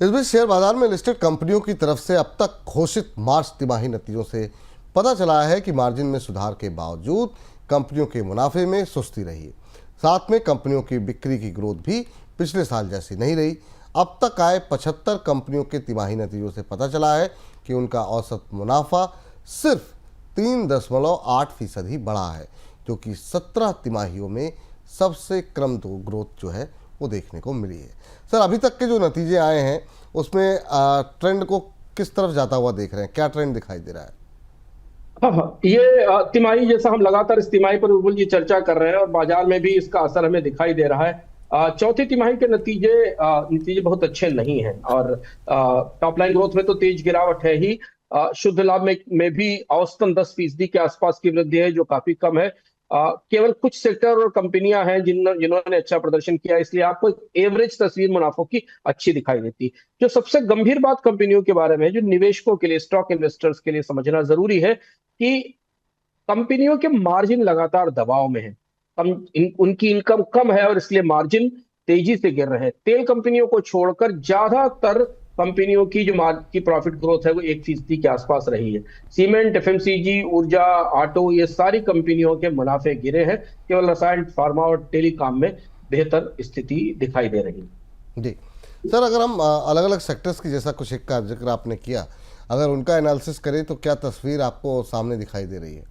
इस बीच शेयर बाजार में लिस्टेड कंपनियों की तरफ से अब तक घोषित मार्च तिमाही नतीजों से पता चला है कि मार्जिन में सुधार के बावजूद कंपनियों के मुनाफे में सुस्ती रही है। साथ में कंपनियों की बिक्री की ग्रोथ भी पिछले साल जैसी नहीं रही। अब तक आए 75 कंपनियों के तिमाही नतीजों से पता चला है कि उनका औसत मुनाफा सिर्फ 3.8% ही बढ़ा है, जो कि 17 तिमाहियों में सबसे क्रम दो ग्रोथ जो है वो देखने को मिली है। सर, अभी तक के जो नतीजे आए हैं उसमें ट्रेंड को किस तरफ जाता हुआ देख रहे हैं? क्या ट्रेंड दिखाई दे रहा है? हाँ हाँ, ये तिमाही जैसा हम लगातार इस तिमाही पर बिल्कुल ये चर्चा कर रहे हैं और बाजार में भी इसका असर हमें दिखाई दे रहा है। चौथी तिमाही के नतीजे नतीजे बहुत अच्छे नहीं हैं और टॉप लाइन ग्रोथ में तो तेज गिरावट है ही। शुद्ध लाभ में भी औसतन 10% के आसपास की वृद्धि है, जो काफी कम है। केवल कुछ सेक्टर और कंपनियां हैं जिन्होंने अच्छा प्रदर्शन किया, इसलिए आपको एक एवरेज तस्वीर मुनाफों की अच्छी दिखाई देती है। जो सबसे गंभीर बात कंपनियों के बारे में है, जो निवेशकों के लिए, स्टॉक इन्वेस्टर्स के लिए समझना जरूरी है कि कंपनियों के मार्जिन लगातार दबाव में है। उनकी इनकम कम है और इसलिए मार्जिन तेजी से गिर रहे हैं। तेल कंपनियों को छोड़कर ज्यादातर कंपनियों की की प्रॉफिट ग्रोथ है वो 1% के आसपास रही है। सीमेंट, एफएमसीजी, ऊर्जा, ऑटो, ये सारी कंपनियों के मुनाफे गिरे हैं। केवल रसायन, फार्मा और टेलीकॉम में बेहतर स्थिति दिखाई दे रही है। जी सर, अगर हम अलग अलग सेक्टर्स की, जैसा कुछ एक का जिक्र आपने किया, अगर उनका एनालिसिस करें तो क्या तस्वीर आपको सामने दिखाई दे रही है?